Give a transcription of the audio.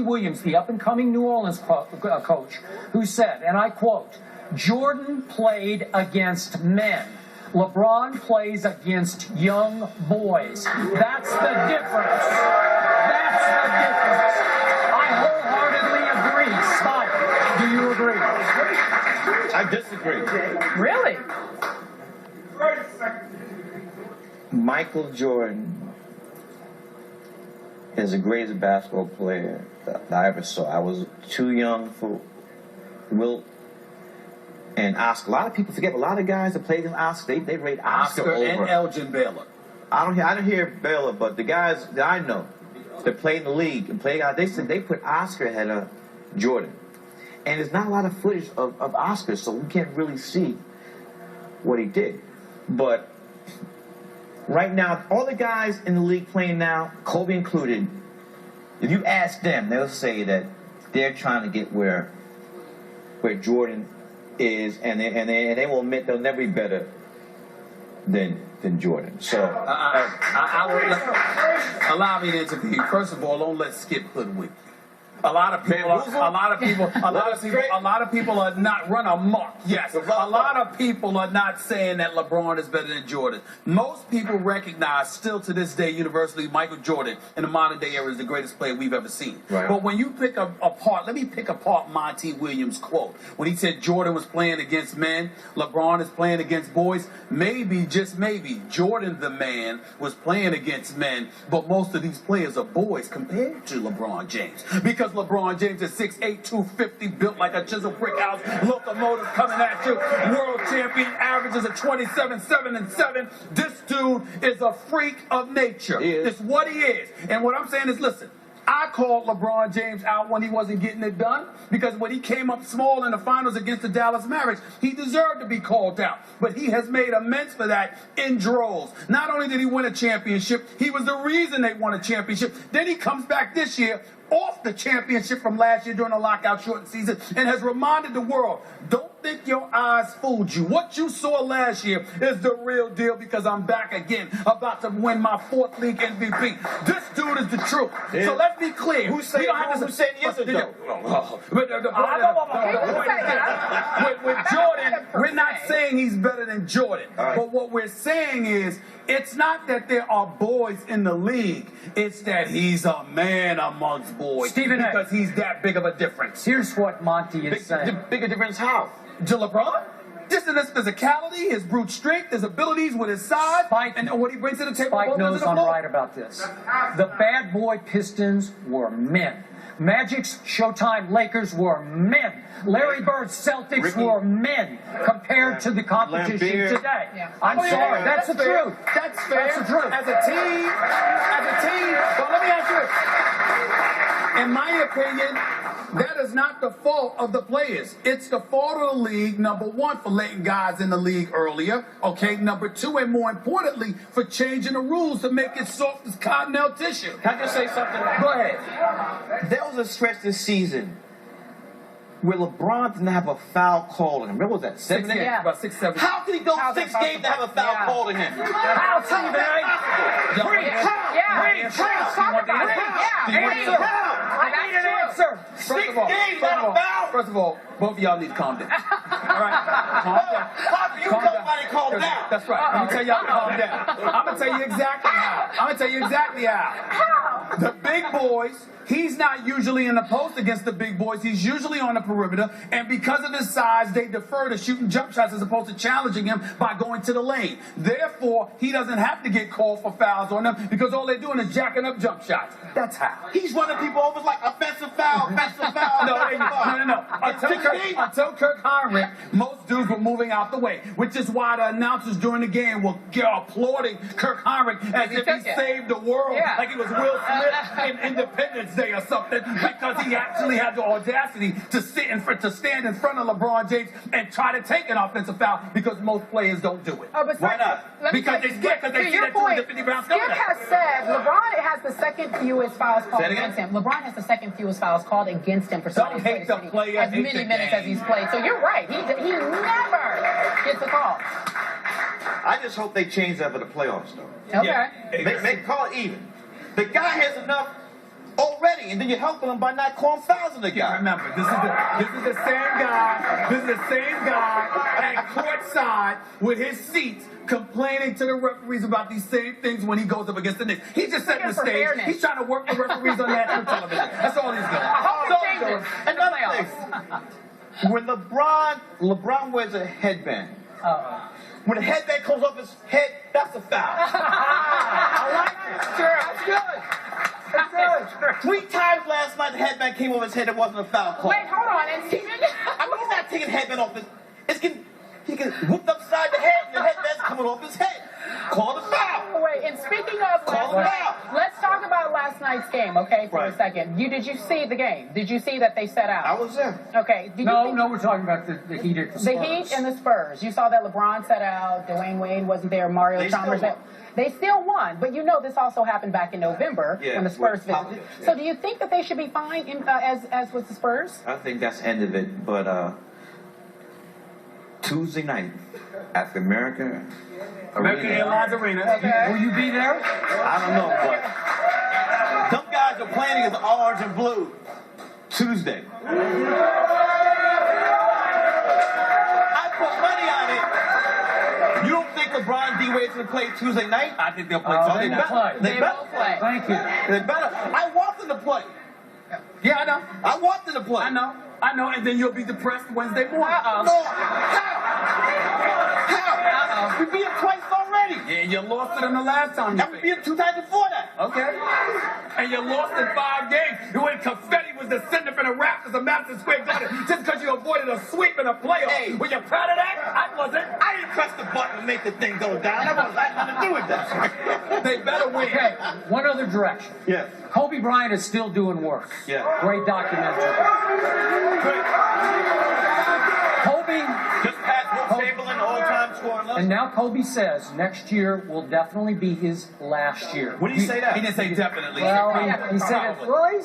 Williams, the up-and-coming New Orleans coach, who said, and I quote, "Jordan played against men. LeBron plays against young boys. That's the difference. That's the difference." I wholeheartedly agree. Scott, do you agree? I disagree. Really? Michael Jordan is the greatest basketball player that I ever saw. I was too young for Wilt and Oscar. A lot of people forget, a lot of guys that played against Oscar, they rate Oscar over. And Elgin Baylor. I don't hear Baylor, but the guys that I know that played in the league and played, they said they put Oscar ahead of Jordan. And there's not a lot of footage of Oscar, so we can't really see what he did. But right now, all the guys in the league playing now, Kobe included, if you ask them, they'll say that they're trying to get where Jordan is, and they will admit they'll never be better than Jordan. So I will allow me to interview. First of all, don't let Skip hoodwink. A lot of people are not run amok. Yes, a lot of people are not saying that LeBron is better than Jordan. Most people recognize, still to this day, universally, Michael Jordan in the modern day era is the greatest player we've ever seen. Right. But when you pick apart, let me pick apart Monte Williams' quote when he said Jordan was playing against men, LeBron is playing against boys. Maybe, just maybe, Jordan the man was playing against men, but most of these players are boys compared to LeBron James, because LeBron James is 6'8", 250, built like a chisel brick house, locomotive coming at you, world champion, averages of 27, 7, and 7. This dude is a freak of nature. It's what he is. And what I'm saying is, listen, I called LeBron James out when he wasn't getting it done, because when he came up small in the finals against the Dallas Mavericks, he deserved to be called out. But he has made amends for that in droves. Not only did he win a championship, he was the reason they won a championship. Then he comes back this year off the championship from last year during the lockout shortened season and has reminded the world, don't think your eyes fooled you. What you saw last year is the real deal, because I'm back again, about to win my 4th league MVP. This dude is the truth. Yeah. So let's be clear. Who said he isn't, though? With Jordan, we're not saying he's better than Jordan. Right. But what we're saying is, it's not that there are boys in the league. It's that he's a man amongst boys. Stephen A. Because he's that big of a difference. Here's what Monte is saying. Bigger difference how? To LeBron? Just in his physicality, his brute strength, his abilities with his size, and what he brings to the table. Spike knows I'm right about this. The bad boy Pistons were men. Magic's Showtime Lakers were men. Larry Bird's Celtics were men compared to the competition today. Yeah. I'm sorry. That's the truth. That's fair. That's the truth. As a team, but let me ask you this. In my opinion, that is not the fault of the players. It's the fault of the league, number one, for letting guys in the league earlier. Okay, number two, and more importantly, for changing the rules to make it soft as cottonelle tissue. Can I just say something? Go ahead. There was a stretch this season where LeBron didn't have a foul call on him. What was that? 7 games? Yeah. About 6, 7. How can he go 6 games to have a foul call on him? How, Stephen A? I need an answer. 6 games without a foul? First of all, both of y'all need to calm down. All right? Calm down. How can you tell somebody calm down? That's right. I'm going to tell y'all to calm down. I'm going to tell you exactly how. The big boys, he's not usually in the post against the big boys. He's usually on the perimeter. And because of his size, they defer to shooting jump shots as opposed to challenging him by going to the lane. Therefore, he doesn't have to get called for fouls on them, because all they're doing is jacking up jump shots. That's how. He's running people over like offensive foul, offensive foul. No. Until Kirk Heinrich, most dudes were moving out the way, which is why the announcers during the game were applauding Kirk Heinrich as if he saved the world, like he was Will Smith in Independence Day or something, because he actually had the audacity to stand in front of LeBron James and try to take an offensive foul, because most players don't do it. Why not? Because they scared, because they see that 250 pounds coming Skip has said LeBron has the second fewest fouls called against him. LeBron has the second fewest fouls called against him for Don't hate the player, as many minutes as he's played. So you're right. He never gets a call. I just hope they change that for the playoffs, though. Okay. They call it even. The guy has enough already, and then you're helping them by not calling fouls on the guy. Remember, this is the same guy. This is the same guy at courtside with his seats complaining to the referees about these same things when he goes up against the Knicks. He's just setting the For stage. fairness. He's trying to work the referees on national television. That's all he's doing. hope That's all it he's doing. changes. Another thing, when LeBron wears a headband, when the headband comes off his head, that's a foul. I like it. Sure, that's good. That's good. 3 times last night the headband came over his head, it wasn't a foul call. Wait, hold on. And Steven, I mean, he's not taking the headband off his. He can whooped upside the head, and the headband's coming off his head. Call the foul. wait, and speaking of Call last him night, out. let's talk about last night's game, okay, for a Right. second. Did you see the game? Did you see that they set out? I was there. Okay. Did you No, think- no, we're talking about the Heat at the The Spurs. Heat and the Spurs. You saw that LeBron set out, Dwayne Wade wasn't there, Mario They still Chalmers. won. They still won, but you know this also happened back in November Yeah, when the Spurs with Pop- visited. yeah. So do you think that they should be fine as with the Spurs? I think that's the end of it. But Tuesday night at the American American Arena, Airlines Arena. Will you be there? I don't know, but them guys are playing as orange and blue Tuesday. I put money on it. You don't think LeBron D-Wade's going to play Tuesday night? I think they'll play Oh, Tuesday they night. play. They They better both play. Thank you. They better. I want them to play. Yeah, I know. I want them to play. I know. I know. And then you'll be depressed Wednesday morning. No. How? We beat them twice already. Yeah, you lost to them the last time. And we beat them 2 times before that. Okay. And you lost in 5 games when confetti was descending from the rafters of Madison Square Garden just because you avoided a sweep in a playoff. Hey. Were you proud of that? I wasn't. I didn't press the button to make the thing go down. That was nothing to do with that. They better win. Okay, one other direction. Yes. Kobe Bryant is still doing work. Yeah. Great documentary. Good. Kobe, Just passed Will Chamberlain, all-time scoring and now Kobe says next year will definitely be his last year. When did he say that? He didn't say definitely. Well, he said it. Probably. Well, he